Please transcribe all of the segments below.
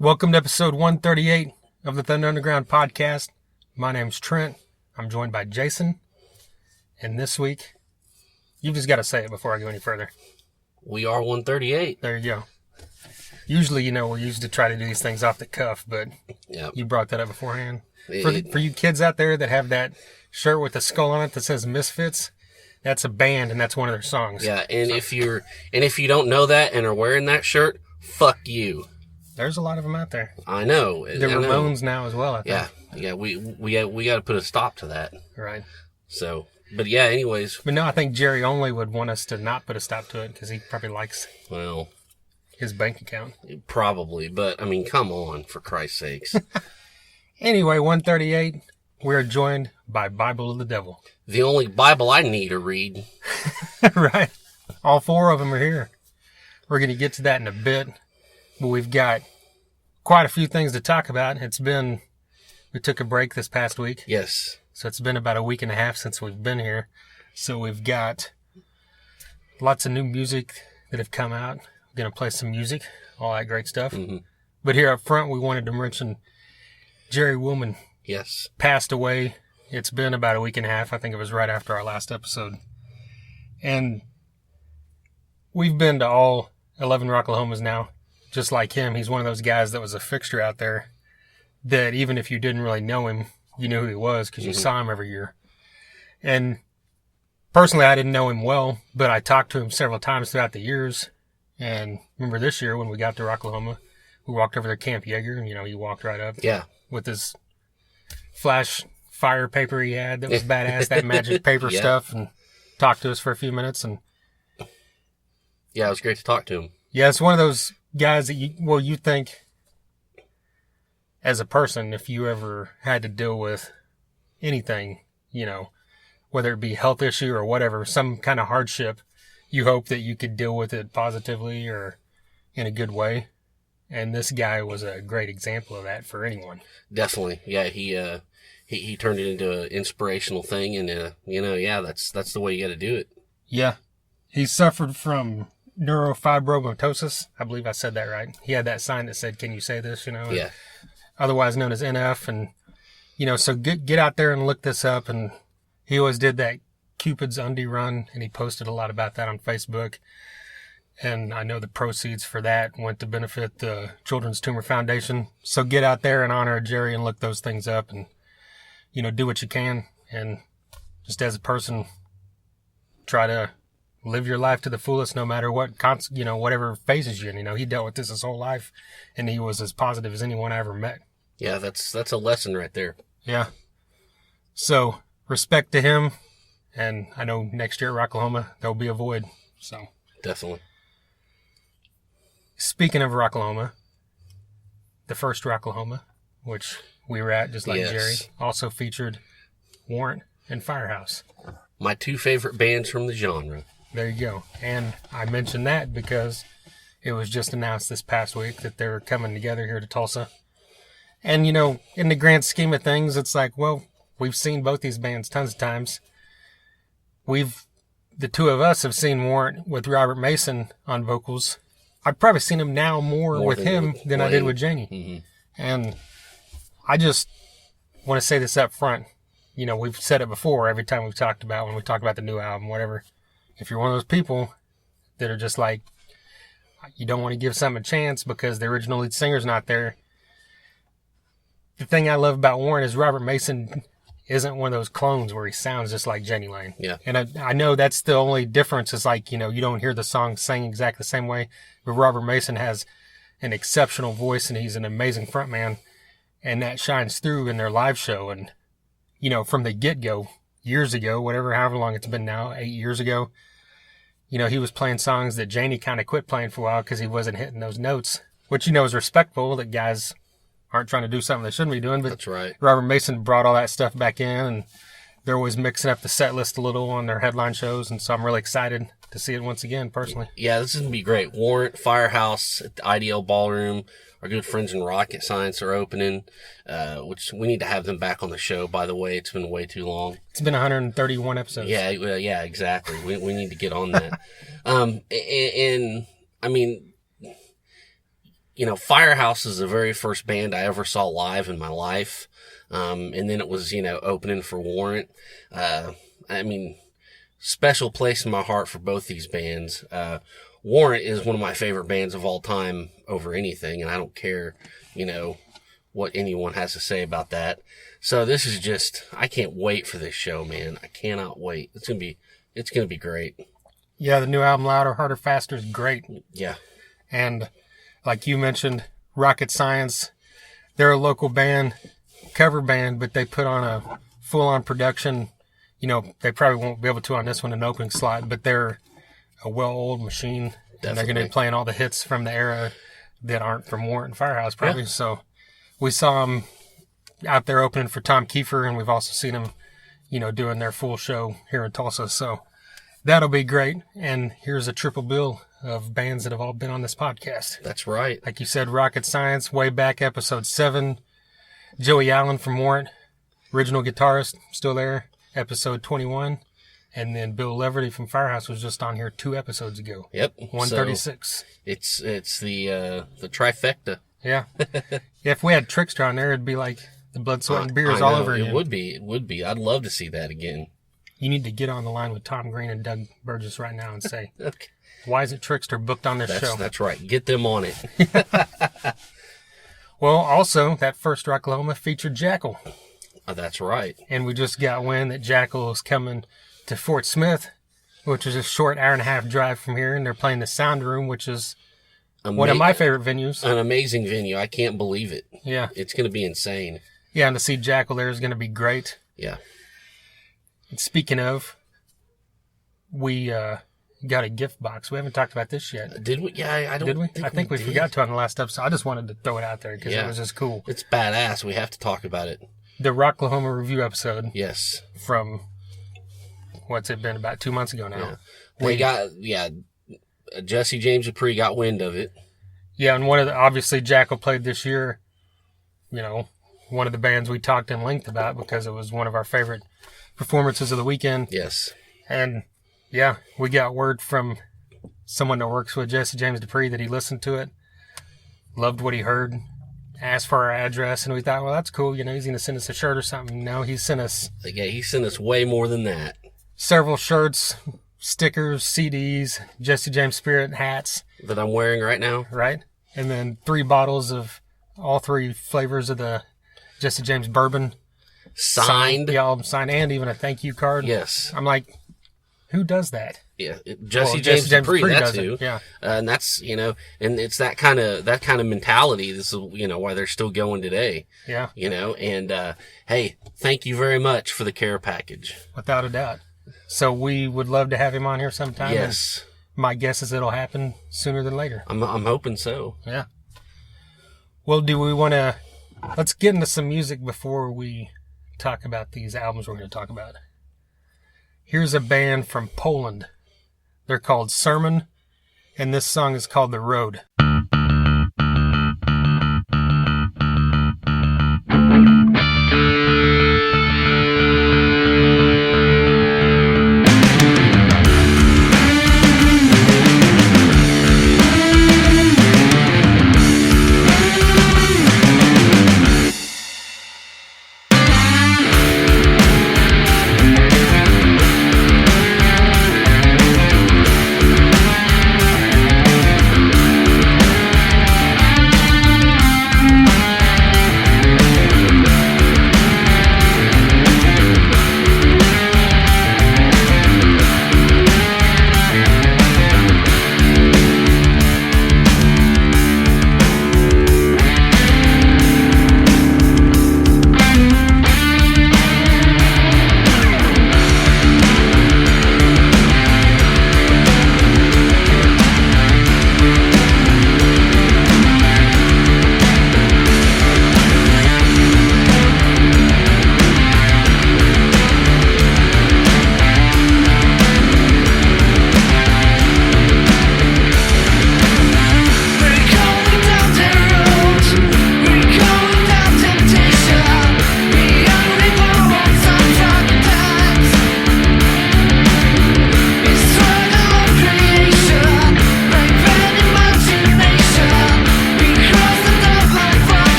Welcome to episode 138 of the Thunder Underground podcast. My name's Trent. I'm joined by Jason. And this week, you've just got to say it before I go any further. We are 138. There you go. Usually, we used to try to do these things off the cuff, but You brought that up beforehand. For you kids out there that have that shirt with the skull on it that says Misfits, that's a band and that's one of their songs. Yeah, and if you don't know that and are wearing that shirt, fuck you. There's a lot of them out there. I know. The Ramones now as well, I think. Yeah. We got to put a stop to that. Right. So, but yeah. Anyways. But no, I think Jerry only would want us to not put a stop to it because he probably likes his bank account. Probably, but I mean, come on, for Christ's sakes. Anyway, 138. We're joined by Bible of the Devil. The only Bible I need to read. Right. All four of them are here. We're going to get to that in a bit. But we've got quite a few things to talk about. We took a break this past week. Yes. So it's been about a week and a half since we've been here. So we've got lots of new music that have come out. We're going to play some music, all that great stuff. Mm-hmm. But here up front, we wanted to mention Jerry Woolman. Yes. Passed away. It's been about a week and a half. I think it was right after our last episode. And we've been to all 11 Rocklahomas now. Just like him, he's one of those guys that was a fixture out there that even if you didn't really know him, you knew who he was because you saw him every year. And personally, I didn't know him well, but I talked to him several times throughout the years. And remember this year when we got to Rocklahoma, we walked over to Camp Yeager, and, he walked right up with his flash fire paper he had that was badass, that magic paper stuff, and talked to us for a few minutes. And yeah, it was great to talk to him. Yeah, it's one of those guys that you think as a person, if you ever had to deal with anything, whether it be health issue or whatever, some kind of hardship, you hope that you could deal with it positively or in a good way. And this guy was a great example of that for anyone. Definitely. Yeah, he turned it into an inspirational thing, and that's the way you got to do it. Yeah. He suffered from neurofibromatosis. I believe I said that right. He had that sign that said, "Can you say this?" Yeah. Otherwise known as NF. And, so get out there and look this up. And he always did that Cupid's Undie run, and he posted a lot about that on Facebook. And I know the proceeds for that went to benefit the Children's Tumor Foundation. So get out there and honor Jerry and look those things up and, do what you can. And just as a person, try to live your life to the fullest, no matter what, whatever phases you in. He dealt with this his whole life, and he was as positive as anyone I ever met. Yeah, that's a lesson right there. Yeah. So, respect to him, and I know next year at Rocklahoma, there'll be a void. So definitely. Speaking of Rocklahoma, the first Rocklahoma, which we were at, just like Jerry, also featured Warrant and Firehouse. My two favorite bands from the genre. There you go. And I mentioned that because it was just announced this past week that they're coming together here to Tulsa. And, in the grand scheme of things, it's like, well, we've seen both these bands tons of times. The two of us have seen Warrant with Robert Mason on vocals. I've probably seen him now more with him than I did with Janie. Mm-hmm. And I just want to say this up front. We've said it before every time we've talked about, when we talk about the new album, whatever. If you're one of those people that are just like, you don't want to give something a chance because the original lead singer's not there. The thing I love about Warren is Robert Mason isn't one of those clones where he sounds just like Jenny Lane. Yeah. And I know that's the only difference is like, you don't hear the song sang exactly the same way, but Robert Mason has an exceptional voice and he's an amazing frontman, and that shines through in their live show. And, from the get-go, years ago, however long it's been now, 8 years ago, he was playing songs that Janie kind of quit playing for a while because he wasn't hitting those notes, which, is respectful that guys aren't trying to do something they shouldn't be doing. But that's right. Robert Mason brought all that stuff back in, and they're always mixing up the set list a little on their headline shows, and so I'm really excited to see it once again, personally. Yeah, this is going to be great. Warrant, Firehouse at the IDL Ballroom. Our good friends in Rocket Science are opening, which we need to have them back on the show, by the way. It's been way too long. It's been 131 episodes. Yeah, exactly. We need to get on that. And I mean, Firehouse is the very first band I ever saw live in my life. And then it was, opening for Warrant. Special place in my heart for both these bands. Warrant is one of my favorite bands of all time over anything, and I don't care, what anyone has to say about that. So this is just, I can't wait for this show, man. I cannot wait. It's going to be great. Yeah, the new album, Louder, Harder, Faster, is great. Yeah. And like you mentioned, Rocket Science, they're a local band, cover band, but they put on a full-on production. They probably won't be able to on this one, an opening slot, but they're a well-oiled machine. Definitely. And they're going to be playing all the hits from the era that aren't from Warrant and Firehouse, probably. Yeah. So we saw them out there opening for Tom Kiefer, and we've also seen them, doing their full show here in Tulsa. So that'll be great. And here's a triple bill of bands that have all been on this podcast. That's right. Like you said, Rocket Science, way back, episode 7. Joey Allen from Warrant, original guitarist, still there, episode 21. And then Bill Leverty from Firehouse was just on here 2 episodes ago. Yep. 136. So it's the trifecta. Yeah. If we had Trickster on there, it'd be like the Blood, Sweat, and Beers all over again. It would be. I'd love to see that again. You need to get on the line with Tom Green and Doug Burgess right now and say, okay, why isn't Trickster booked on this show? That's right. Get them on it. Well, also, that first Rocklahoma featured Jackal. That's right. And we just got wind that Jackal is coming to Fort Smith, which is a short hour-and-a-half drive from here, and they're playing the Sound Room, which is one of my favorite venues. An amazing venue. I can't believe it. Yeah. It's going to be insane. Yeah, and to see Jackal there is going to be great. Yeah. And speaking of, we got a gift box. We haven't talked about this yet. Did we? Yeah, I don't. Did we? I think we did. forgot to on the last episode. I just wanted to throw it out there because it was just cool. It's badass. We have to talk about it. The Rocklahoma review episode. Yes. From, what's it been, about 2 months ago now. Yeah. Jesse James Dupree got wind of it. Yeah, and obviously Jackal played this year, one of the bands we talked in length about because it was one of our favorite performances of the weekend. Yes. And yeah, we got word from someone that works with Jesse James Dupree that he listened to it, loved what he heard, asked for our address, and we thought, well, that's cool. He's going to send us a shirt or something. No, he sent us... Yeah, he sent us way more than that. Several shirts, stickers, CDs, Jesse James Spirit hats. That I'm wearing right now. Right. And then 3 bottles of all 3 flavors of the Jesse James bourbon. Signed. The album signed, and even a thank you card. Yes. I'm like, who does that? Yeah, Jesse James Dupree, that's who. Yeah. And that's, and it's that kind of mentality. This is, why they're still going today. Yeah. And, hey, thank you very much for the care package. Without a doubt. So we would love to have him on here sometime. Yes. My guess is it'll happen sooner than later. I'm hoping so. Yeah. Well, do we want to, let's get into some music before we talk about these albums we're going to talk about. Here's a band from Poland. They're called Sermon, and this song is called The Road.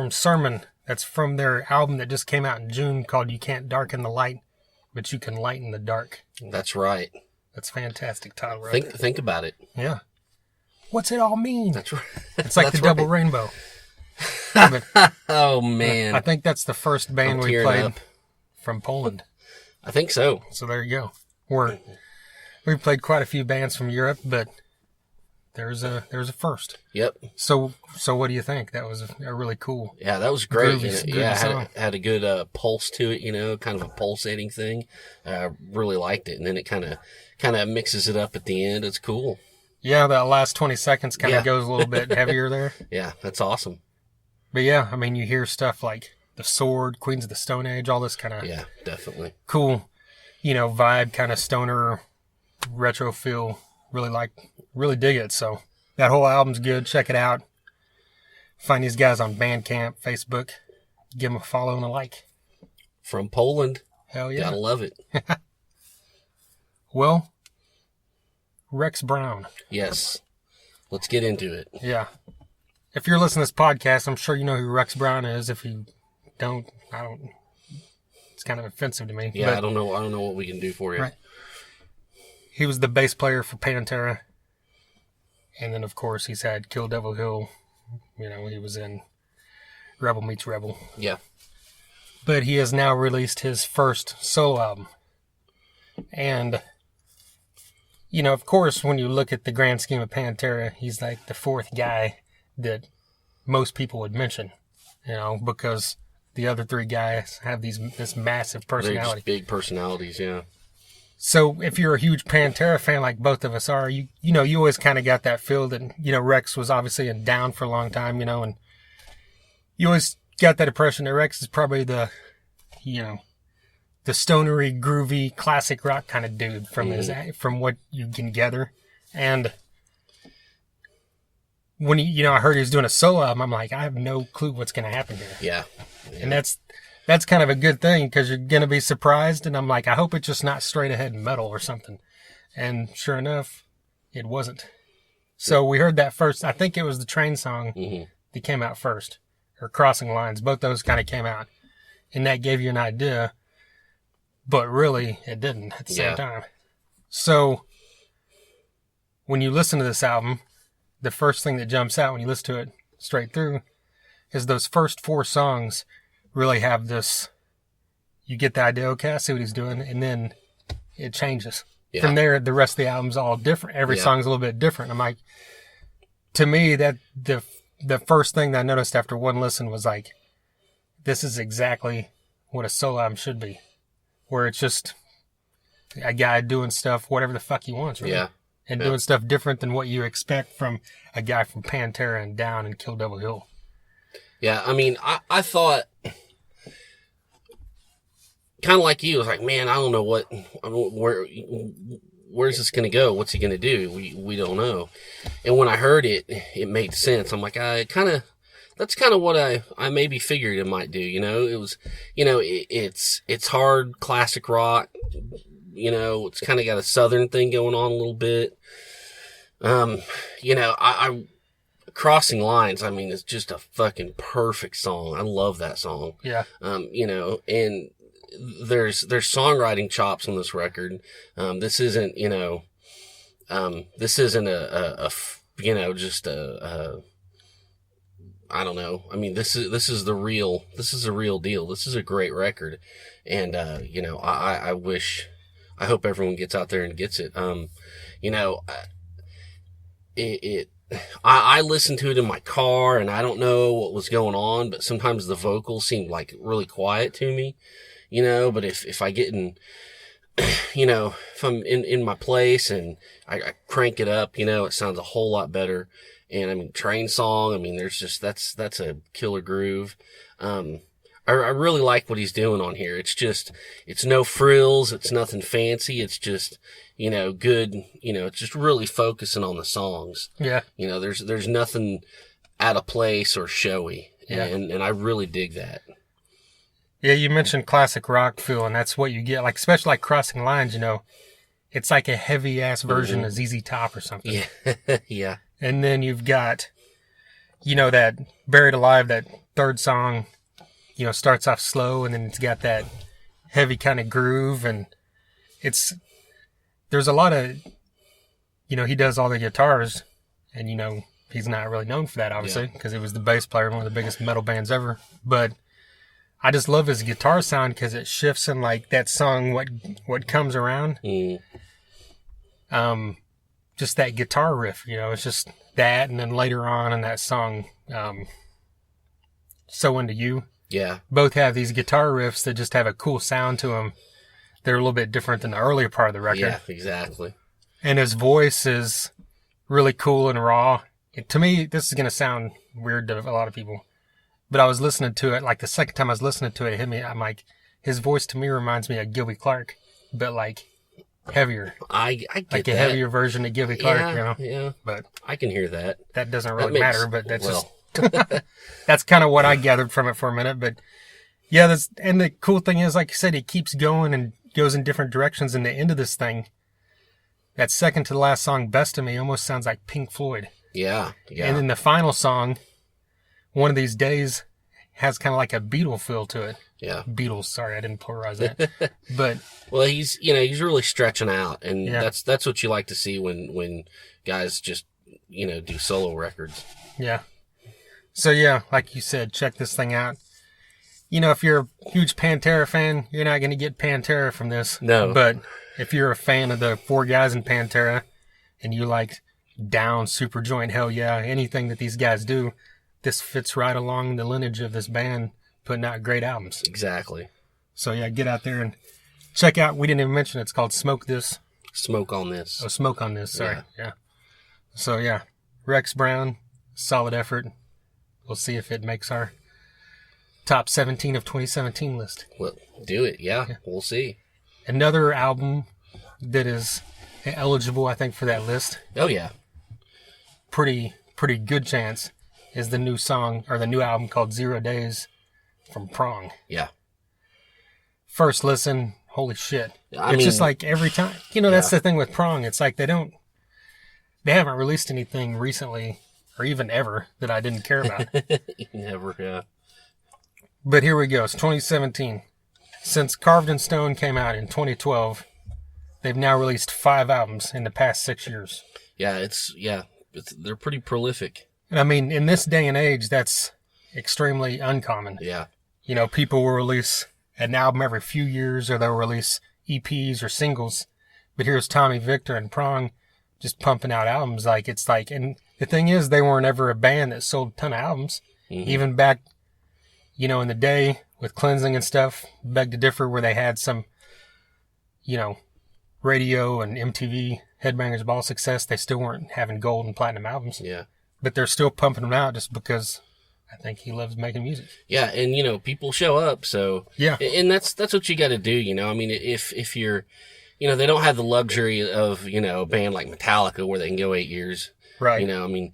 from Sermon. That's from their album that just came out in June called You Can't Darken the Light, but You Can Lighten the Dark. That's right. That's fantastic title right there. Think about it. Yeah. What's it all mean? That's right. It's like the double rainbow. Oh, man. I think that's the first band we played from Poland. I think so. So there you go. We've played quite a few bands from Europe, but there's a first. Yep. So what do you think? That was a really cool. Yeah, that was great. Groovy Had a good pulse to it, kind of a pulsating thing. Really liked it, and then it kind of mixes it up at the end. It's cool. Yeah, that last 20 seconds kind of goes a little bit heavier there. Yeah, that's awesome. But yeah, I mean, you hear stuff like The Sword, Queens of the Stone Age, all this kind of definitely cool, vibe, kind of stoner, retro feel. Really dig it. So that whole album's good. Check it out. Find these guys on Bandcamp, Facebook. Give them a follow and a like. From Poland. Hell yeah. Gotta love it. Well, Rex Brown. Yes. Let's get into it. Yeah. If you're listening to this podcast, I'm sure you know who Rex Brown is. If you don't, I don't. It's kind of offensive to me. Yeah, I don't know what we can do for you. Right. He was the bass player for Pantera. And then, of course, he's had Kill Devil Hill. He was in Rebel Meets Rebel. Yeah. But he has now released his first solo album. And, of course, when you look at the grand scheme of Pantera, he's like the fourth guy that most people would mention, because the other three guys have this massive personality. They're just big personalities, yeah. So if you're a huge Pantera fan like both of us are, you always kind of got that feel that, Rex was obviously in Down for a long time, and you always got that impression that Rex is probably the stonery, groovy, classic rock kind of dude from what you can gather. And when I heard he was doing a solo album, I'm like, I have no clue what's going to happen here. Yeah. And that's kind of a good thing because you're going to be surprised. And I'm like, I hope it's just not straight ahead metal or something. And sure enough, it wasn't. So we heard that first. I think it was the Train song that came out first, or Crossing Lines. Both those kind of came out. And that gave you an idea. But really, it didn't at the same time. So when you listen to this album, the first thing that jumps out when you listen to it straight through is those first four songs really have this, you get the idea, okay, I see what he's doing, and then it changes. Yeah. From there, the rest of the album's all different. Every song's a little bit different. I'm like, to me, that the first thing that I noticed after one listen was like, this is exactly what a solo album should be, where it's just a guy doing stuff, whatever the fuck he wants, really. Yeah. And doing stuff different than what you expect from a guy from Pantera and Down and Kill Devil Hill. Yeah, I mean, I thought, kind of like you, I was like, man, I don't know where's this going to go? What's he going to do? We don't know. And when I heard it, it made sense. I'm like, that's kind of what I maybe figured it might do. It was, it's hard classic rock. It's kind of got a southern thing going on a little bit. I Crossing Lines, I mean, it's just a fucking perfect song. I love that song. Yeah. And there's songwriting chops on this record. This isn't I don't know. I mean, this is a real deal. This is a great record. And, I hope everyone gets out there and gets it. I listened to it in my car and I don't know what was going on, but sometimes the vocals seemed like really quiet to me, but if I get in, if I'm in my place and I crank it up, it sounds a whole lot better. And I mean, Train song, I mean, that's a killer groove. I really like what he's doing on here. It's no frills. It's nothing fancy. It's just, good, it's just really focusing on the songs. Yeah. There's nothing out of place or showy. Yeah. And I really dig that. Yeah. You mentioned classic rock feel, and that's what you get. Like, especially like Crossing Lines, it's like a heavy ass version of ZZ Top or something. Yeah. Yeah. And then you've got, that Buried Alive, that third song, starts off slow, and then it's got that heavy kind of groove, and there's a lot of, he does all the guitars, and he's not really known for that, obviously, because he was the bass player in one of the biggest metal bands ever. But I just love his guitar sound because it shifts in like that song, what comes around. Just that guitar riff, it's just that, and then later on in that song, So Into You. Yeah. Both have these guitar riffs that just have a cool sound to them. They're a little bit different than the earlier part of the record. Yeah, exactly. And his voice is really cool and raw. To me, this is going to sound weird to a lot of people, but I was listening to it, like the second time I was listening to it, it hit me. I'm like, his voice to me reminds me of Gilby Clarke, but like heavier. I get like that. A heavier version of Gilby Clarke, Yeah. But I can hear that. That doesn't really matter, but that's well. just, that's kind of what I gathered from it for a minute. But yeah, and the cool thing is, like you said, he keeps going and goes in different directions, and the end of this thing, that second to the last song, Best of Me, almost sounds like Pink Floyd. Yeah. And then the final song, One of These Days, has kind of like a Beatle feel to it. Yeah. Beatles, sorry, I didn't pluralize that. But well, he's really stretching out, and that's what you like to see when guys just, do solo records. Yeah. So yeah, like you said, check this thing out. If you're a huge Pantera fan, you're not going to get Pantera from this. No. But if you're a fan of the four guys in Pantera, and you like Down, Superjoint, Hell Yeah, anything that these guys do, this fits right along the lineage of this band putting out great albums. Exactly. So yeah, get out there and check out. We didn't even mention it's called Smoke This. Smoke on This. Oh, Smoke on This. Sorry. Yeah. So yeah, Rex Brown, solid effort. We'll see if it makes our top 17 of 2017 list. Well, do it. Yeah. We'll see. Another album that is eligible, I think, for that list. Oh yeah. Pretty good chance is the new song or the new album called 0 Days from Prong. Yeah. First listen, holy shit. It's just like every time, that's the thing with Prong. It's like they haven't released anything recently or even ever that I didn't care about. Never, yeah. But here we go. It's 2017. Since Carved in Stone came out in 2012, they've now released 5 albums in the past 6 years. Yeah, they're pretty prolific. And I mean, in this day and age, that's extremely uncommon. Yeah. People will release an album every few years, or they'll release EPs or singles. But here's Tommy Victor and Prong just pumping out albums. And the thing is, they weren't ever a band that sold a ton of albums. Mm-hmm. Even back, in the day with Cleansing and stuff, Beg to Differ, where they had some, radio and MTV Headbangers Ball success, they still weren't having gold and platinum albums. Yeah. But they're still pumping them out just because I think he loves making music. Yeah, and people show up, so yeah, and that's what you got to do. I mean, if you're, they don't have the luxury of a band like Metallica where they can go 8 years. Right. I mean,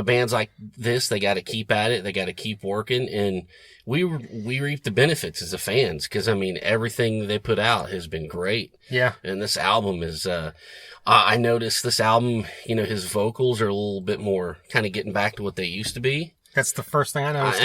bands like this, they got to keep at it. They got to keep working, and we reap the benefits as the fans because I mean everything they put out has been great. Yeah. And this album is. I noticed this album. His vocals are a little bit more kind of getting back to what they used to be. That's the first thing I noticed.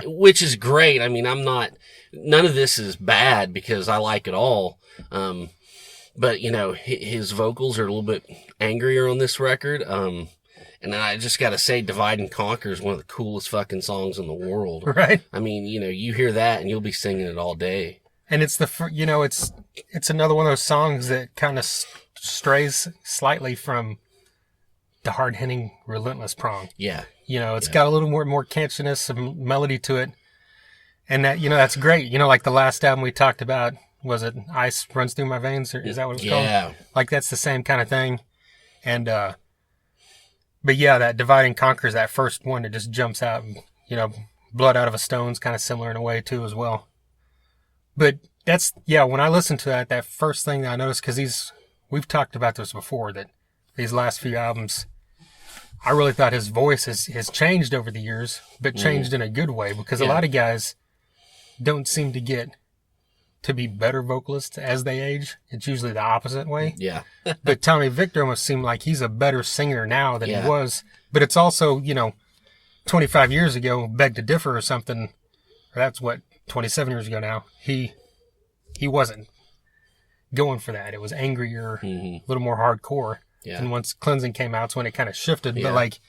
Cool. Which is great. I mean, none of this is bad because I like it all. But his vocals are a little bit angrier on this record. And I just got to say, Divide and Conquer is one of the coolest fucking songs in the world. Right. I mean, you hear that and you'll be singing it all day. And it's it's another one of those songs that kind of strays slightly from the hard-hitting, relentless Prong. Yeah. It's got a little more catchiness, some melody to it. And that, that's great. Like the last album we talked about, was it Ice Runs Through My Veins? Or is that what it's called? Yeah. Like that's the same kind of thing. And, but yeah, that Divide and Conquer is that first one that just jumps out. Blood Out of a Stone's kind of similar in a way too as well. But when I listened to that first thing that I noticed, because we've talked about this before, that these last few albums, I really thought his voice has changed over the years, but changed in a good way, because a lot of guys don't seem to get to be better vocalists as they age. It's usually the opposite way. Yeah. But Tommy Victor almost seemed like he's a better singer now than he was. But it's also, 25 years ago, Beg to Differ or something, or that's what, 27 years ago now, he wasn't going for that. It was angrier, a little more hardcore. Yeah. And once Cleansing came out, it's when it kind of shifted. Yeah. But like,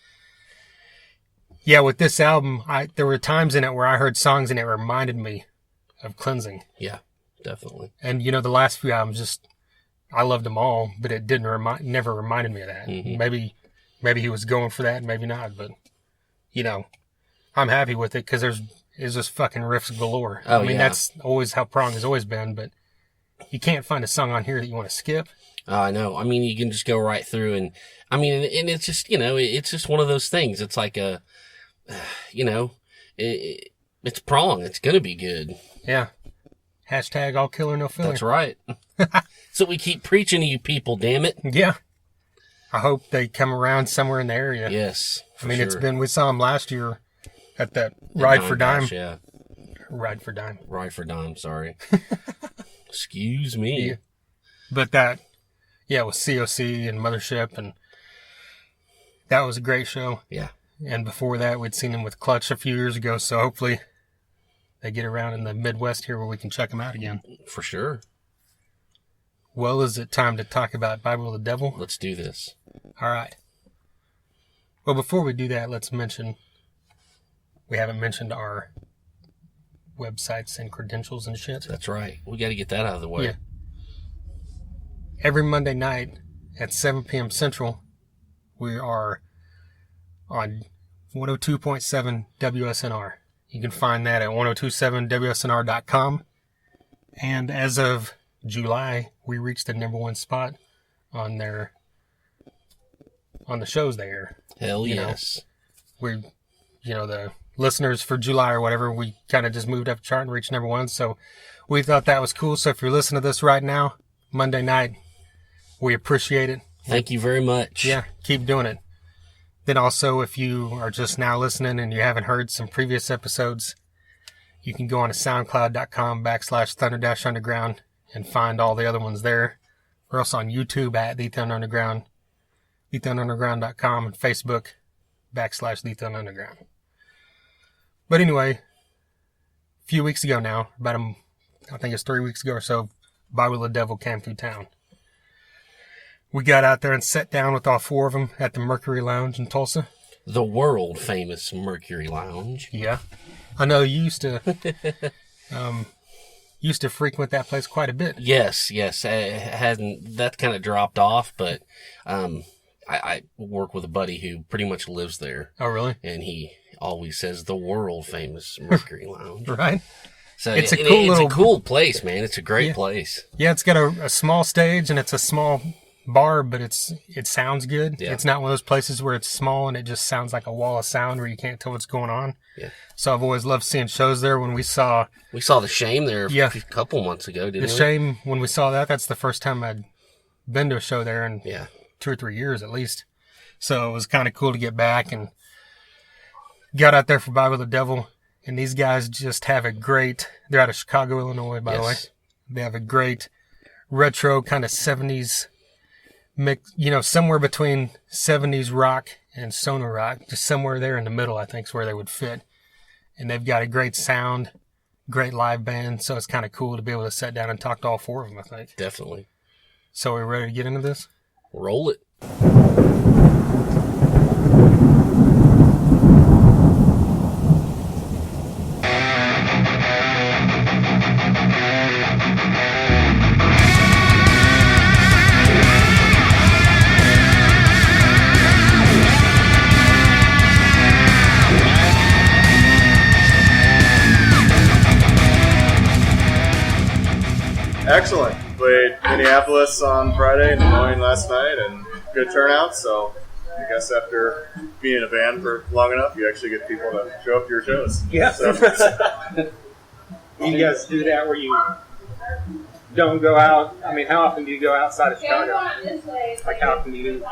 yeah, with this album, there were times in it where I heard songs and it reminded me of Cleansing. Yeah, definitely. And, the last few albums, I loved them all, but it never reminded me of that. Maybe he was going for that, maybe not, but, I'm happy with it because it's just fucking riffs galore. Oh, I mean, that's always how Prong has always been, but you can't find a song on here that you want to skip. I know. I mean, you can just go right through and it's just, it's just one of those things. It's like it's Prong. It's going to be good. Yeah. Hashtag all killer, no filler. That's right. So we keep preaching to you people, damn it. Yeah. I hope they come around somewhere in the area. Yes. I mean, we saw them last year at that Ride for Dime. Bash, yeah. Ride for Dime. Ride for Dime, sorry. Excuse me. Yeah. But that, with COC and Mothership, and that was a great show. Yeah. And before that, we'd seen them with Clutch a few years ago, so hopefully they get around in the Midwest here where we can check them out again. For sure. Well, is it time to talk about Bible of the Devil? Let's do this. All right. Well, before we do that, let's mention, we haven't mentioned our websites and credentials and shit. That's right. We got to get that out of the way. Yeah. Every Monday night at 7 p.m. Central, we are on 102.7 WSNR. You can find that at 1027WSNR.com. And as of July, we reached the number one spot on the shows they air. Hell yes. The listeners for July or whatever, we kind of just moved up the chart and reached number one. So we thought that was cool. So if you're listening to this right now, Monday night, we appreciate it. Thank you very much. Yeah, keep doing it. Then also, if you are just now listening and you haven't heard some previous episodes, you can go on to soundcloud.com/Thunder-Underground and find all the other ones there. We're also on YouTube at The Thunder Underground, TheThunderUnderground.com, and Facebook /The Thunder Underground. But anyway, a few weeks ago now, I think it's 3 weeks ago or so, Bible of the Devil came through town. We got out there and sat down with all four of them at the Mercury Lounge in Tulsa. The world famous Mercury Lounge. Yeah. I know you used to frequent that place quite a bit. Yes. That kind of dropped off, but I work with a buddy who pretty much lives there. Oh, really? And he always says the world famous Mercury Lounge. Right. So it's a cool place, man. It's a great place. Yeah, it's got a small stage and it's a small bar, but it sounds good. Yeah. It's not one of those places where it's small and it just sounds like a wall of sound where you can't tell what's going on. Yeah. So I've always loved seeing shows there. When we saw The Shame there a couple months ago, didn't we? The Shame, when we saw that's the first time I'd been to a show there in 2 or 3 years at least. So it was kind of cool to get back and got out there for Bible of the Devil. And these guys just have they're out of Chicago, Illinois, by the way. They have a great retro kind of 70s mix, somewhere between 70s rock and stoner rock, just somewhere there in the middle, I think is where they would fit. And they've got a great sound, great live band, so it's kind of cool to be able to sit down and talk to all four of them, I think. Definitely. So are we ready to get into this? Roll it. Excellent. Played Minneapolis on Friday and Des Moines last night, and good turnout. So I guess after being in a band for long enough, you actually get people to show up to your shows. Yeah. So. You guys do that where you don't go out? I mean, how often do you go outside of Chicago? Like, how often do you do?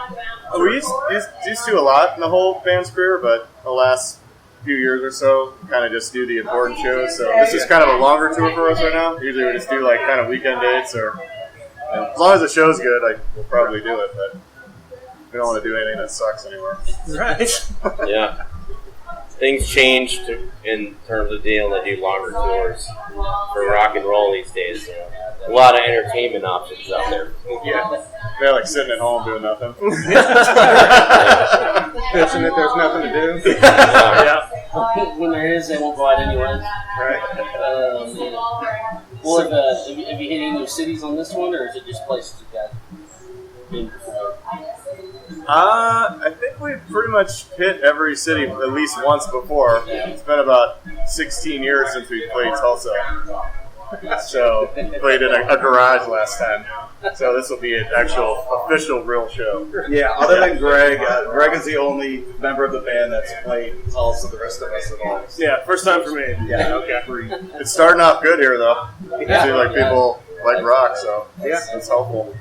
We used to a lot in the whole band's career, but the last few years or so, kind of just do the important shows. So this is kind of a longer tour for us right now. Usually we just do like kind of weekend dates, or as long as the show's good, we'll probably do it. But we don't want to do anything that sucks anymore. Right. Yeah. things changed in terms of being able to do longer tours for rock and roll these days. A lot of entertainment options out there. Yeah. They're like sitting at home doing nothing. Bitching that there's nothing to do. Yeah. When there is, they won't go out anyways. Right. Well, have you hit any new cities on this one, or is it just places you guys been before? I think we've pretty much hit every city at least once before. It's been about 16 years since we played Tulsa. So, played in a garage last time. So this will be an actual official real show. Yeah, other than Greg, Greg is the only member of the band that's played Tulsa. The rest of us have all. Yeah, first time for me. Yeah, okay. It's starting off good here, though. Yeah. See, like people like rock, so Yeah. it's helpful.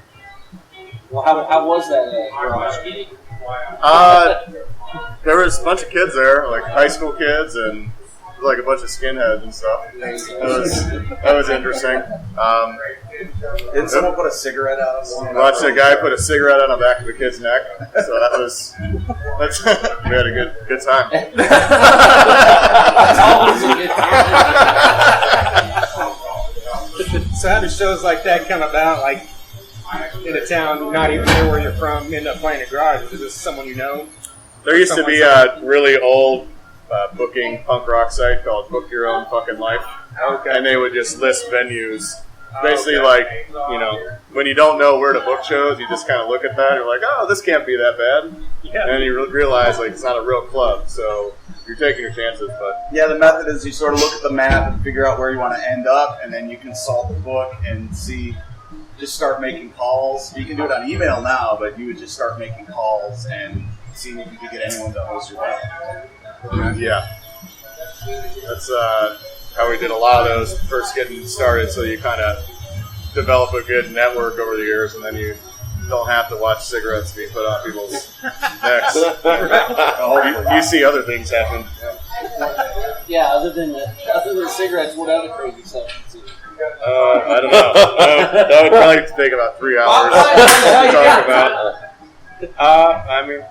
Well, how was that garage gig? There was a bunch of kids there, like high school kids, and like a bunch of skinheads and stuff. That was interesting. Didn't someone put a cigarette out? Watched a guy put a cigarette on the back of a kid's neck, so we had a good time. It's always a good time. So how do shows like that come about? Like in a town, not even know where you're from, end up playing a garage? Is this someone you know? There used to be a really old booking punk rock site called Book Your Own Fucking Life. Okay. And they would just list venues. Basically, like, when you don't know where to book shows, you just kind of look at that. You're like, oh, this can't be that bad. Yeah. And then you realize, like, it's not a real club. So you're taking your chances. But Yeah, the method is you sort of look at the map and figure out where you want to end up, and then you consult the book and see. Just start making calls. You can do it on email now, but you would just start making calls and see if you could get anyone to host your band. yeah, that's how we did a lot of those first getting started. So you kind of develop a good network over the years, and then you don't have to watch cigarettes being put on people's necks. You see other things happen. Yeah, other than cigarettes, what other crazy stuff you see? I don't know. That would probably take about 3 hours to talk about. I mean,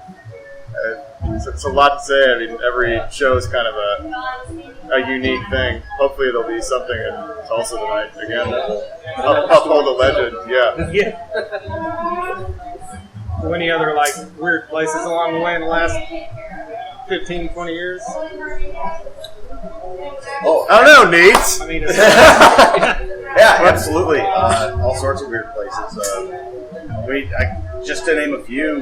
it's a lot to say. I mean, every show is kind of a unique thing. Hopefully, there'll be something in Tulsa tonight again. Uphold the legend. Yeah. Any other like weird places along the way in the last 15, 20 years? Oh, I don't know, Nate. I mean, yeah, absolutely. All sorts of weird places. Just to name a few,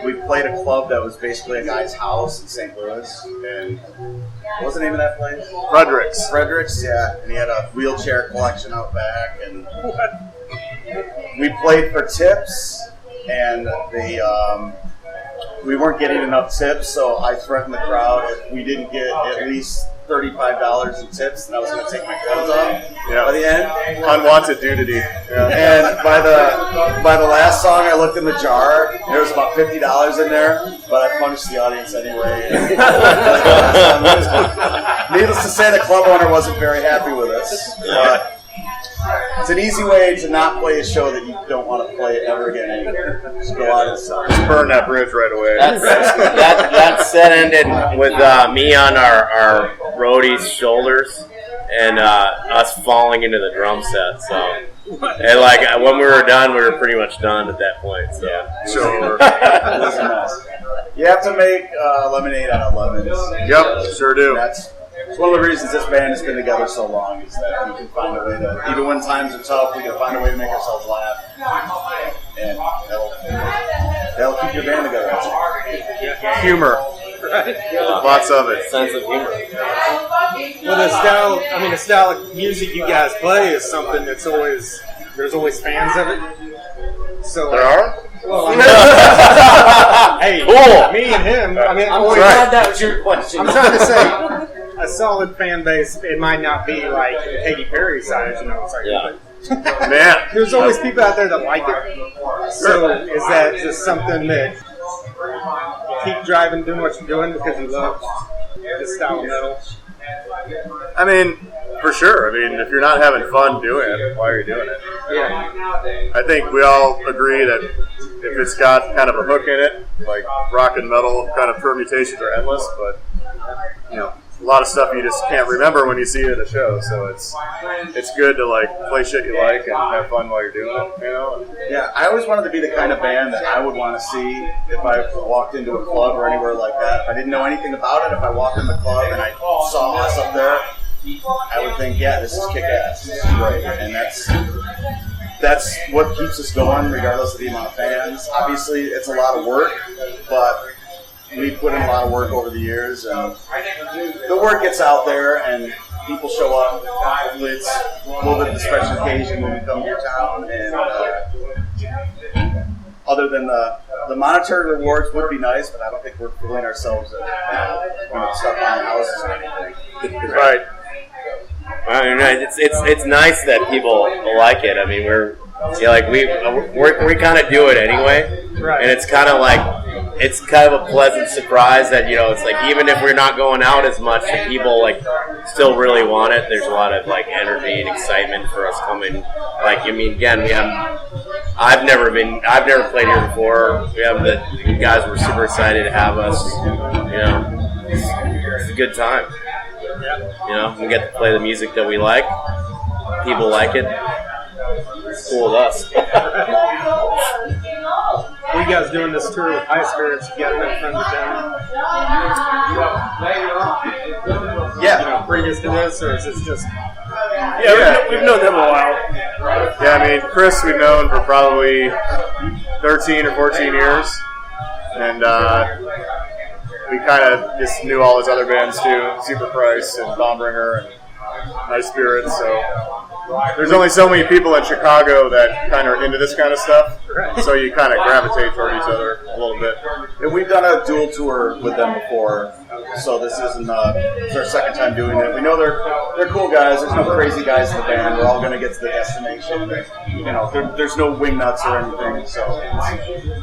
we played a club that was basically a guy's house in St. Louis, and what was the name of that place? Fredericks, yeah. And he had a wheelchair collection out back, and we played for tips, and we weren't getting enough tips, so I threatened the crowd if we didn't get at least $35 in tips, and I was going to take my clothes off by the end. Unwanted nudity. Yeah. And by the last song, I looked in the jar. There was about $50 in there, but I punished the audience anyway. Needless to say, the club owner wasn't very happy with us. But it's an easy way to not play a show that you don't want to play ever again anymore. Just go out and sell. Just burn that bridge right away. That set ended with me on our roadie's shoulders and us falling into the drum set. So, and like when we were done, we were pretty much done at that point. So, Sure. It was a mess. You have to make lemonade out of lemons. Yep, sure do. It's one of the reasons this band has been together so long is that we can find a way to, even when times are tough, we can find a way to make ourselves laugh. And that'll keep your band together. Humor. Lots of it. sense of humor. well, the style of music you guys play is something that's there's always fans of it. So There are? Well, hey, Cool. me and him. I mean, I'm always- glad that was your question. I'm trying to say a solid fan base. It might not be like Katy Perry size, It's like, Yeah. Man. there's always people out there that like it. So is that just something that you keep driving, doing what you're doing because you love this style of metal? I mean, for sure. I mean, if you're not having fun doing it, why are you doing it? Yeah. I think we all agree that if it's got kind of a hook in it, like rock and metal kind of permutations are endless, but a lot of stuff you just can't remember when you see it at a show. So it's good to like play shit you like and have fun while you're doing it. Yeah, I always wanted to be the kind of band that I would want to see if I walked into a club or anywhere like that. If I didn't know anything about it, if I walked in the club and I saw us up there, I would think, yeah, this is kick-ass. This is great. And that's what keeps us going, regardless of the amount of fans. Obviously, it's a lot of work, but we put in a lot of work over the years, and the word gets out there, and people show up. Hopefully, it's a little bit of a special occasion when we come to your town. And other than the monetary rewards would be nice, but I don't think we're fooling ourselves at going to start buying houses or anything. Right. I mean, it's nice that people like it. I mean, we kind of do it anyway, and it's kind of like it's kind of a pleasant surprise that it's like even if we're not going out as much, and people like still really want it. There's a lot of like energy and excitement for us coming. Like I mean, again, I've never played here before. We have the guys were super excited to have us. It's a good time. We get to play the music that we like. People like it. It's cool with us. Are you guys doing this tour with High Spirits? You guys been friends with them? Yeah. Previous to this, or is this just... We've known them a while. Yeah, I mean, Chris we've known for probably 13 or 14 years. And we kind of just knew all his other bands too, Super Price and Dawnbringer and High Spirits. So there's only so many people in Chicago that kind of are into this kind of stuff. So you kind of gravitate toward each other a little bit. And we've done a dual tour with them before, so this isn't it's our second time doing it. We know they're cool guys. There's no crazy guys in the band. We're all going to get to the destination. There's no wing nuts or anything. So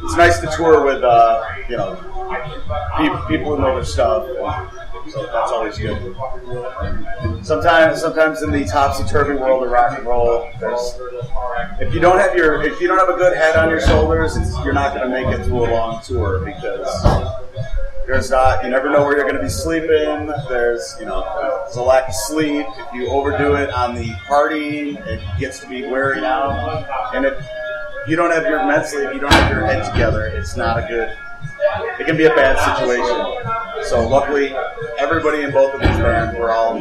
it's nice to tour with people who know their stuff. So that's always good. Sometimes in the topsy-turvy world of rock and roll, if you don't have a good head on your shoulders, you're not going to make it through a long tour because you never know where you're going to be sleeping. There's a lack of sleep. If you overdo it on the partying, it gets to be wearing out. And if you don't have your head together, it's not a good. It can be a bad situation. So luckily, everybody in both of these bands, we're all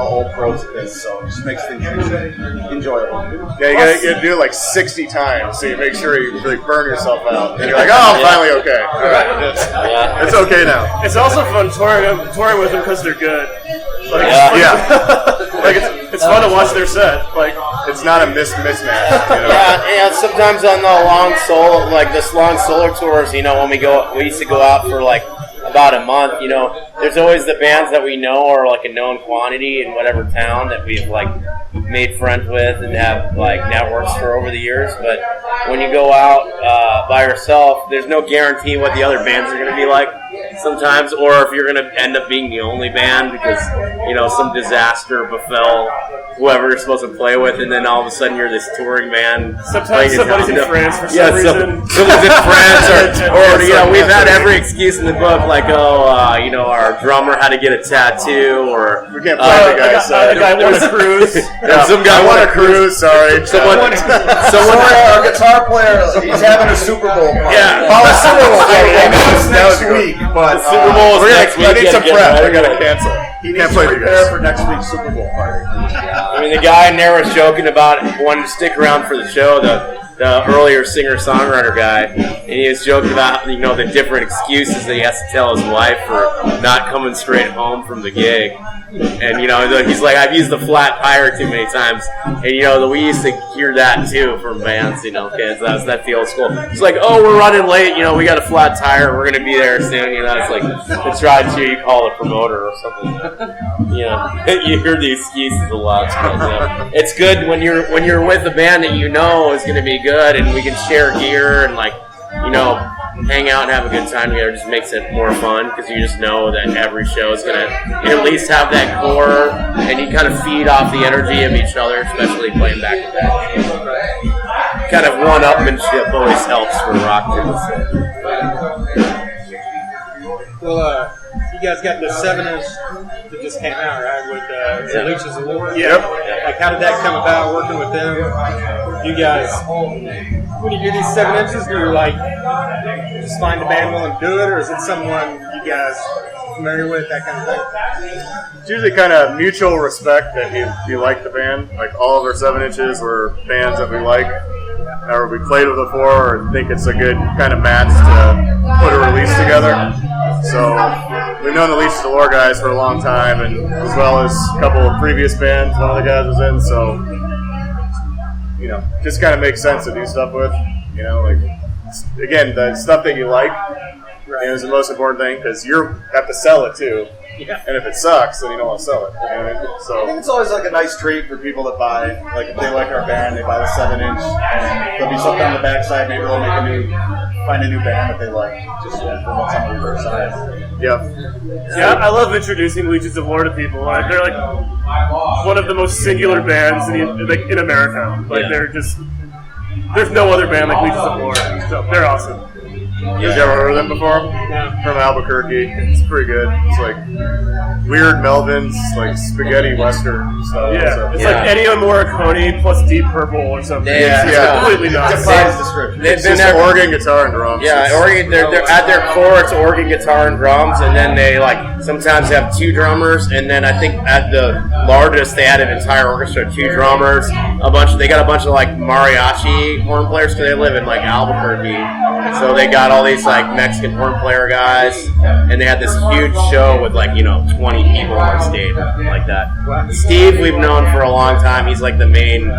old pros at this, so it just makes things enjoyable. Yeah, you gotta do it like 60 times, so you make sure you really burn yourself out. And you're like, oh, I'm finally okay. All right, it's okay now. It's also fun touring with them because they're good. Yeah. Like it's fun to watch their set. Like it's not a mismatch. Yeah. Sometimes on the long solo tours, when we used to go out for like about a month. There's always the bands that we know are like a known quantity in whatever town that we've like made friends with and have like networks for over the years. But when you go out by yourself, there's no guarantee what the other bands are going to be like sometimes, or if you're going to end up being the only band because some disaster befell whoever you're supposed to play with, and then all of a sudden you're this touring band. Sometimes somebody's in France for some reason. Someone's in France, or we've had every excuse in the book, like our drummer had to get a tattoo, or we can't play the guys. A guy won a cruise. Some guy won a cruise. Sorry, our guitar player, he's having a Super Bowl party. Yeah, Super Bowl party. Next week, but the Super Bowl is next week. I need some prep. We're gonna cancel. He needs to prepare for next week's Super Bowl party. I mean, the guy in there was joking about wanting to stick around for the show, the earlier singer-songwriter guy, and he was joking about, the different excuses that he has to tell his wife for not coming straight home from the gig. And, he's like, I've used the flat tire too many times. And, we used to hear that, too, from bands, kids. That's the old school. It's like, oh, we're running late, we got a flat tire, we're going to be there soon, It's like, it's right to you call the promoter or something. You hear the excuses a lot. But, it's good when you're with a band that is going to be good, and we can share gear and hang out and have a good time together. It just makes it more fun because you just know that every show is gonna at least have that core, and you kind of feed off the energy of each other, especially playing back to back. Kind of one-upmanship always helps for rock groups. Well, you guys got the 7-inch that just came out, right? With the Leeches of Lore. Yep. Like, how did that come about? Working with them, you guys. When you do these 7 inches, do you like just find a band willing to do it, or is it someone you guys are familiar with, that kind of thing? It's usually kind of mutual respect that we like the band. Like all of our 7 inches were bands that we like, or we played with before, or think it's a good kind of match to put a release together. So we've known the Leeches of Lore guys for a long time, and as well as a couple of previous bands one of the guys was in. So just kind of makes sense to do stuff with. Like again, the stuff that you like is the most important thing because you have to sell it too. Yeah. And if it sucks, then you don't want to sell it. So I think it's always like a nice treat for people that buy. Like if they like our band, they buy the 7-inch. And there'll be something on the backside. Maybe they'll find a new band that they like. Just from what's on the reverse side. Yeah, I love introducing Leeches of Lore to people. Like, they're like one of the most singular bands in America. Like they're just there's no other band like Leeches of Lore. So they're awesome. You ever heard of them before? Yeah. From Albuquerque. It's pretty good. It's like weird Melvins, like spaghetti western stuff. Yeah, So. it's like Ennio Morricone plus Deep Purple or something. Yeah. It's completely nuts. Defies description. It's just organ, guitar, and drums. Yeah, organ. They're at their core, it's organ, guitar, and drums, and then they sometimes have 2 drummers, and then I think at the largest they had an entire orchestra, 2 drummers, They got a bunch of mariachi horn players because they live in Albuquerque, so they got all these Mexican horn player guys, and they had this huge show with 20 people on stage like that. Steve, we've known for a long time. He's the main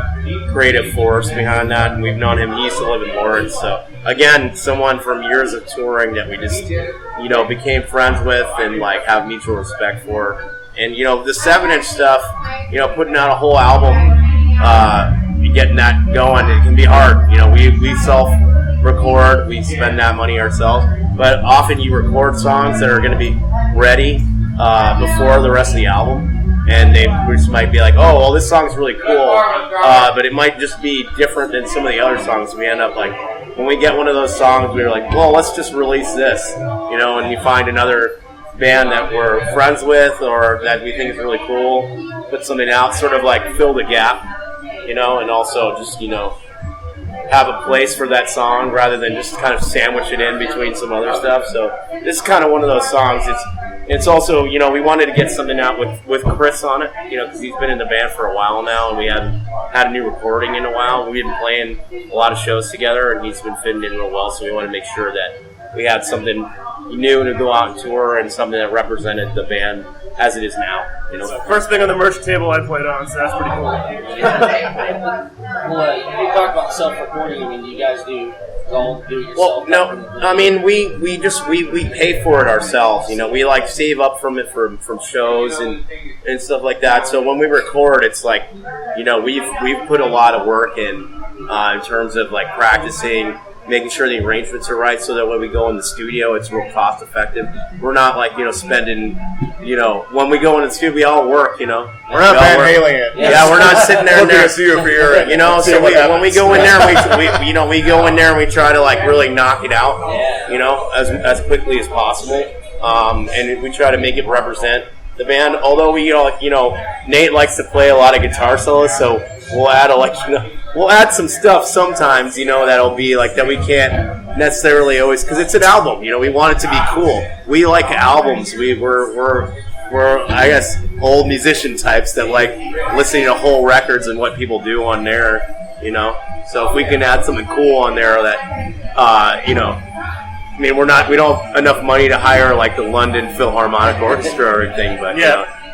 creative force behind that, and we've known him. He used to live in Lawrence, so again, someone from years of touring that we just became friends with and have mutual respect for. And the 7-inch stuff, putting out a whole album, getting that going, it can be hard. We self-record, we spend that money ourselves, but often you record songs that are going to be ready before the rest of the album. And they just might be oh, well, this song's really cool, but it might just be different than some of the other songs. We end up when we get one of those songs, we're well, let's just release this, and you find another band that we're friends with or that we think is really cool, put something out, sort of fill the gap, and also just, have a place for that song rather than just kind of sandwich it in between some other stuff. So this is kind of one of those songs. It's also, we wanted to get something out with Chris on it, because he's been in the band for a while now, and we hadn't had a new recording in a while. We've been playing a lot of shows together, and he's been fitting in real well, so we want to make sure that we had something new to go out and tour and something that represented the band as it is now. First thing on the merch table I played on, so that's pretty cool. Well, you talk about self-recording. I mean, you guys do it yourself. Well, no, I mean we pay for it ourselves. We save up from it from shows and stuff like that. So when we record, it's we've put a lot of work in terms of practicing, making sure the arrangements are right, so that when we go in the studio, it's real cost effective. We're not spending, when we go in the studio, we all work, We're not Van Halen it. Yeah, we're not sitting there. Looking at you for your, so when we go in there, we go in there and we try to really knock it out, as quickly as possible, and we try to make it represent the band. Although Nate likes to play a lot of guitar solos, so we'll add we'll add some stuff sometimes, that'll be that we can't necessarily always, because it's an album, we want it to be cool. We like albums. We're I guess old musician types that listening to whole records and what people do on there, So if we can add something cool on there that, I mean, we don't have enough money to hire the London Philharmonic Orchestra or anything, but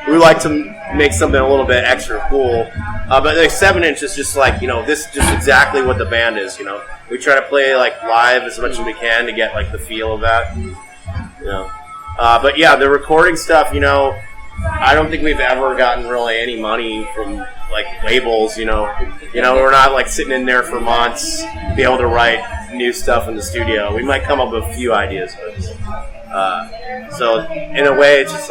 we like to make something a little bit extra cool. But 7-inch is just this is just exactly what the band is. We try to play live as much as we can to get the feel of that. But yeah, the recording stuff. I don't think we've ever gotten really any money from labels. We're not sitting in there for months, be able to write new stuff in the studio. We might come up with a few ideas, so in a way, it's just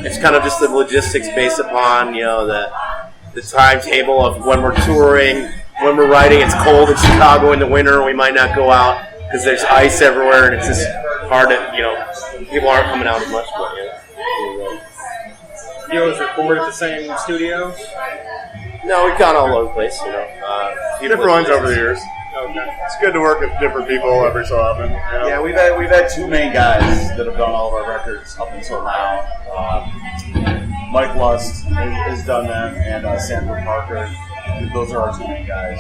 it's kind of just the logistics based upon the timetable of when we're touring, when we're writing. It's cold in Chicago in the winter. We might not go out because there's ice everywhere, and it's just hard to, people aren't coming out as much, but You always record at the same studio? no, we've gone all over the place, Different ones over the years. Okay. It's good to work with different people every so often. Yeah, we've had two main guys that have done all of our records up until now. Mike Lust has done them, and Sanford Parker. Those are our two main guys.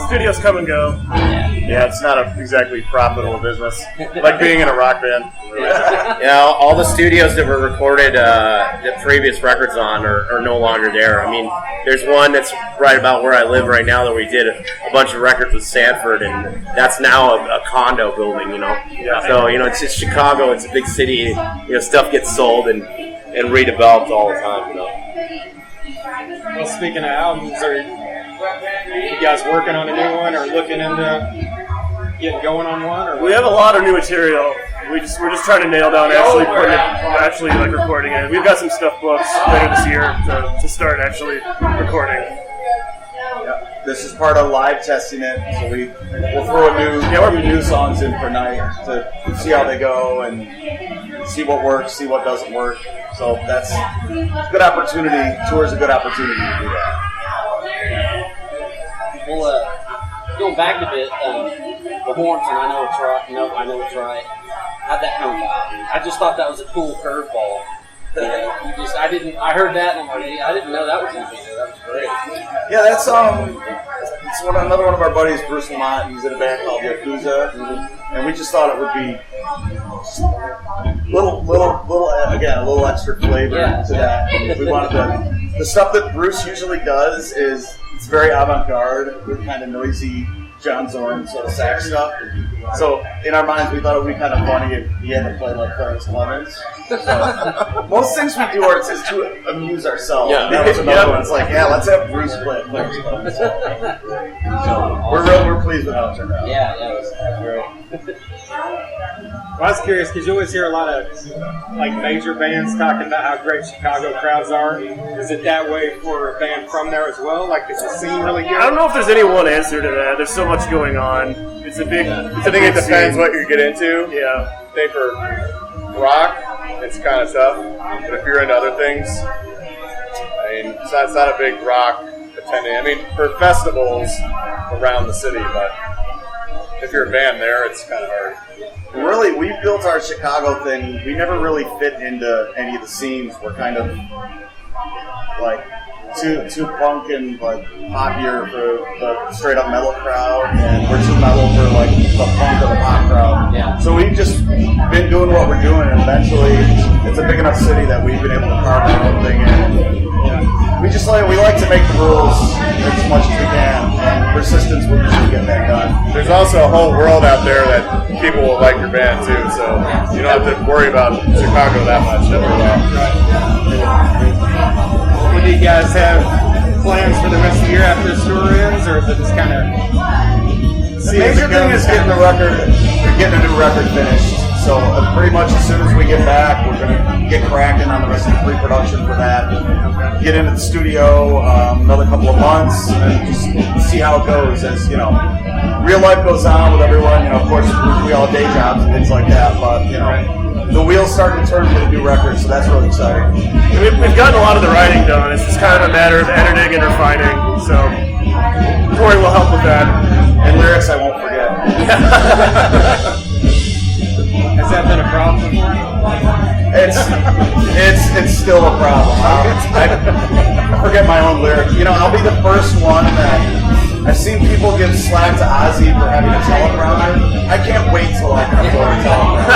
Studios come and go. Yeah, it's not exactly profitable business. Like being in a rock band. all the studios that were recorded the previous records on are no longer there. I mean, there's one that's right about where I live right now that we did a bunch of records with Sanford, and that's now a condo building, So, it's Chicago, it's a big city, stuff gets sold and redeveloped all the time, Well, speaking of albums, are you guys working on a new one or looking into getting going on one? Or We have a lot of new material. We're just trying to nail down actually recording it. We've got some stuff booked later this year to start actually recording. This is part of live testing it, so we'll throw a few new songs in per night to see how they go and see what works, see what doesn't work. So that's a good opportunity. Tour's a good opportunity to do that. Well, going back a bit, the horns, and I know it's right. No, I know it's right. How'd that come about? I just thought that was a cool curveball. I heard that and I'm like, I didn't know that was going to be there. That was great. Yeah, that's another one of our buddies, Bruce Lamont. He's in a band called Yakuza, and we just thought it would be a little extra flavor to that. We wanted the stuff that Bruce usually does is it's very avant-garde with kind of noisy John Zorn sort of sax stuff. So in our minds, we thought it would be kind of funny if he had to play like Clarence Clemens. So, most things we do are just to amuse ourselves. Yeah. That was another one. It's like, let's have Bruce play Clarence Clemens. So we're pleased with how it turned out. Yeah, it was great. Well, I was curious because you always hear a lot of major bands talking about how great Chicago crowds are. Is it that way for a band from there as well? Is the scene really good? I don't know if there's any one answer to that. There's so much going on. It's a big. I think it depends what you get into. Yeah. I think for rock, it's kind of tough. But if you're into other things, it's not a big rock attending. For festivals around the city, but if you're a band there, it's kind of hard. Really, we built our Chicago thing. We never really fit into any of the scenes. We're kind of too punk and poppier for the straight up metal crowd, and we're too metal for the punk or the pop crowd. Yeah. So we've just been doing what we're doing, and eventually it's a big enough city that we've been able to carve our own thing in. We just we like to make the rules as much as we can, and persistence will usually get that done. There's also a whole world out there that people will like your band too, so you don't have to worry about Chicago that much. Well, do you guys have plans for the rest of the year after this tour ends, or is it just kind of? The major thing is getting a new record finished. So pretty much as soon as we get back, we're going to get cracking on the rest of the pre-production for that. Get into the studio another couple of months and just see how it goes. As real life goes on with everyone. Of course, we all have day jobs and things like that. But the wheels starting to turn for the new record, so that's really exciting. We've gotten a lot of the writing done. It's just kind of a matter of editing and refining. So Corey will help with that. And lyrics, I won't forget. Has that been a problem before? It's still a problem. I forget my own lyrics. I'll be the first one that I've seen people give slack to Ozzy for having a teleprompter. I can't wait till I can afford a teleprompter.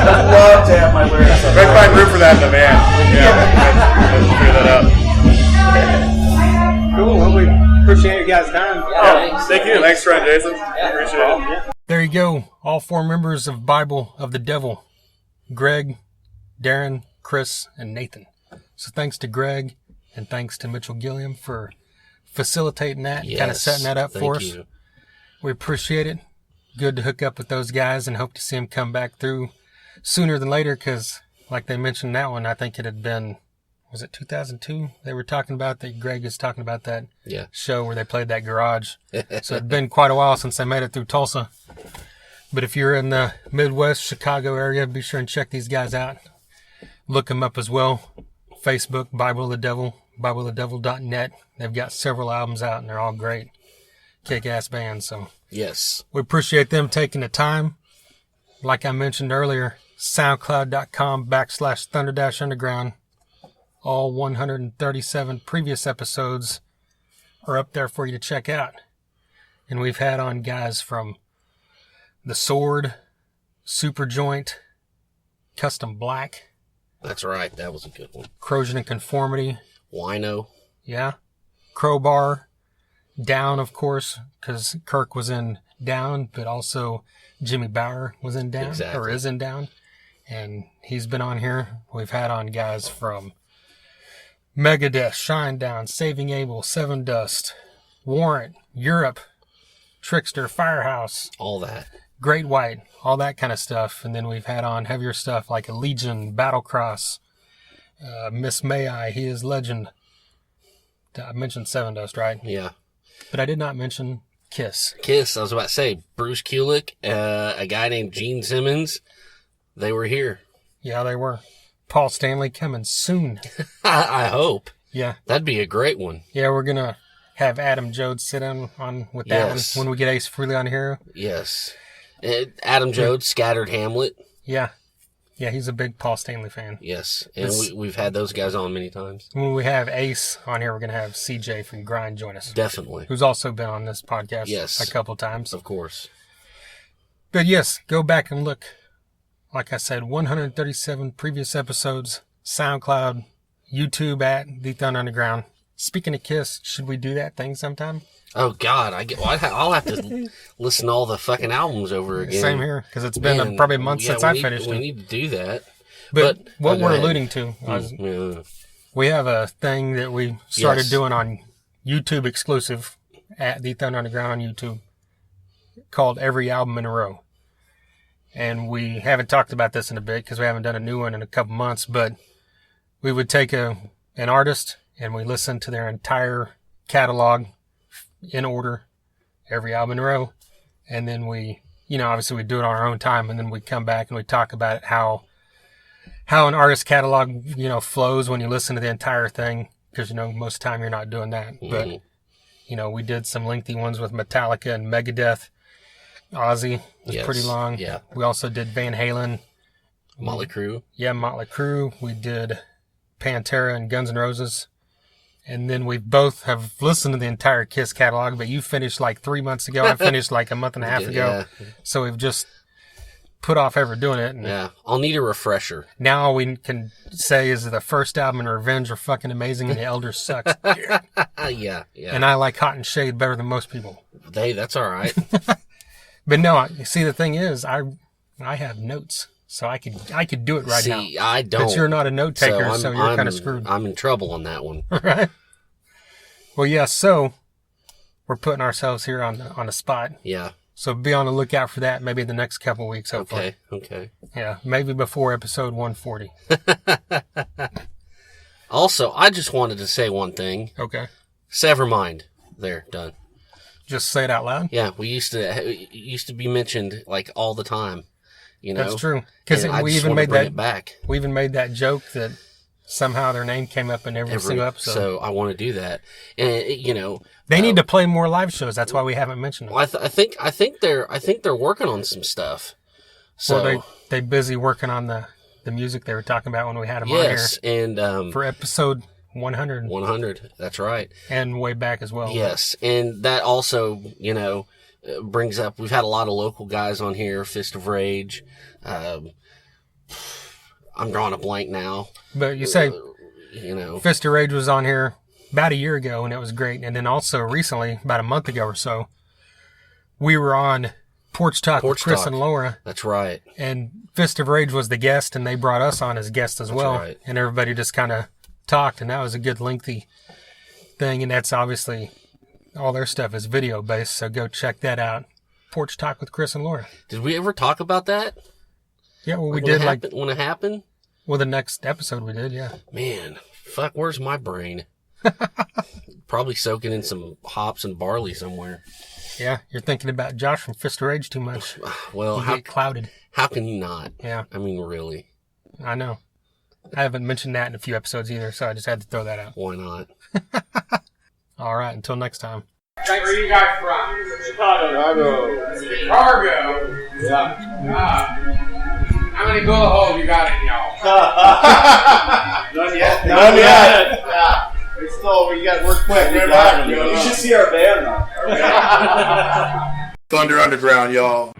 I'd love to have my lyrics. Try to find room for that in the van. Let's figure that out. Cool. Well, we appreciate you guys' time. Yeah, Thank you. Thanks, friend Jason. Appreciate it. There you go. All 4 members of Bible of the Devil. Greg, Darren, Chris, and Nathan. So thanks to Greg and thanks to Mitchell Gilliam for facilitating that, kind of setting that up for us. We appreciate it. Good to hook up with those guys and hope to see them come back through sooner than later because, like they mentioned that one, I think it had been, was it 2002? They were talking about that. Greg is talking about that show where they played that garage. So it'd been quite a while since they made it through Tulsa. But if you're in the Midwest, Chicago area, be sure and check these guys out. Look them up as well. Facebook, Bible of the Devil, BibleoftheDevil.net. They've got several albums out, and they're all great. Kick-ass bands. So Yes. we appreciate them taking the time. Like I mentioned earlier, SoundCloud.com/Thunder-Underground. All 137 previous episodes are up there for you to check out. And we've had on guys from The Sword, Super Joint, Custom Black, That's right. That was a good one. Corrosion and Conformity, Wino. yeah, Crowbar, Down, of course, because Kirk was in Down, but also Jimmy Bauer was in Down, Exactly. or is in Down, and he's been on here. We've had on guys from Megadeth, Shinedown, Saving Abel, Seven Dust, Warrant, Europe, Trickster, Firehouse, All that. Great White, all that kind of stuff. And then we've had on heavier stuff like a Legion, Battlecross, Miss May I, He Is Legend. I mentioned Seven Dust, right? Yeah. But I did not mention Kiss. Kiss, I was about to say, Bruce Kulick, a guy named Gene Simmons, they were here. Yeah, they were. Paul Stanley coming soon. I hope. Yeah. That'd be a great one. Yeah, we're going to have Adam Jodes sit in on with that Yes. one when we get Ace Frehley on here. Yes. Adam Jodes, Scattered Hamlet. Yeah. Yeah, he's a big Paul Stanley fan. Yes. And we've had those guys on many times. When we have Ace on here, we're going to have CJ from Grind join us. Definitely. Who's also been on this podcast Yes. a couple times. Of course. But yes, go back and look. Like I said, 137 previous episodes, SoundCloud, YouTube at The Thunder Underground. Speaking of Kiss, should we do that thing sometime? Oh, God. I'll have to listen to all the fucking albums over again. Same here, because it's been Man, probably a month since I finished We it. need to do that. But what go we're ahead. alluding to, is Yeah. we have a thing that we started Yes. doing on YouTube exclusive at The Thunder Underground on YouTube called Every Album in a Row. And we haven't talked about this in a bit because we haven't done a new one in a couple months, but we would take an artist and we listen to their entire catalog in order, every album in a row. And then we, obviously we do it on our own time, and then we come back and we talk about it, how an artist catalog, flows when you listen to the entire thing, because, most of the time you're not doing that. But, we did some lengthy ones with Metallica and Megadeth. Ozzy was Yes. pretty long. Yeah. We also did Van Halen. Motley Crue. Yeah, Motley Crue. We did Pantera and Guns N' Roses. And then we both have listened to the entire Kiss catalog, but you finished like 3 months ago. I finished like a month and a half ago. Yeah. So we've just put off ever doing it. And Yeah. I'll need a refresher. now all we can say is the first album and Revenge are fucking amazing and the Elders sucks. Yeah. And I like Hot and Shade better than most people. That's all right. But no, you see, the thing is, I have notes. So I could do it right now. See, I don't. But you're not a note taker, so you're I'm kind of screwed. I'm in trouble on that one. Right? Well, yeah, so we're putting ourselves here on the spot. Yeah. So be on the lookout for that maybe the next couple of weeks, hopefully. Okay. Yeah, maybe before episode 140. Also, I just wanted to say one thing. Okay. Severmind. There, done. Just say it out loud. Yeah, it used to be mentioned like all the time. That's true. Because And I we just even wanna made bring that it back. We even made that joke that somehow their name came up in every single episode. So I want to do that, and they need to play more live shows. That's why we haven't mentioned them. Well, I think they're working on some stuff. So Well, they busy working on the music they were talking about when we had them yes, on here and for episode 100 That's right. and way back as well. Yes, and that also brings up. We've had a lot of local guys on here. Fist of Rage. I'm drawing a blank now. But you say Fist Fist of Rage was on here about a year ago, and it was great. And then also recently, about a month ago or so, we were on Porch Talk with Chris and Laura. That's right. And Fist of Rage was the guest, and they brought us on as guests as well. Right. And everybody just kind of talked, and that was a good lengthy thing. And that's obviously all their stuff is video based, so go check that out. Porch Talk with Chris and Laura. Did we ever talk about that? Yeah, well, we When did when it happened. Well, the next episode we did, yeah. Man, fuck, where's my brain? Probably soaking in some hops and barley somewhere. Yeah, you're thinking about Josh from Fist of Rage too much. Well, You get clouded. how can you not? Yeah, I mean, really. I know. I haven't mentioned that in a few episodes either, so I just had to throw that out. Why not? All right, until next time. Where are you guys from? Chicago. Chicago. Yeah. How many bullet holes you got in y'all? None yet. None yet. Yeah. It's still, we got work quick. You should see our band now. Thunder Underground, y'all.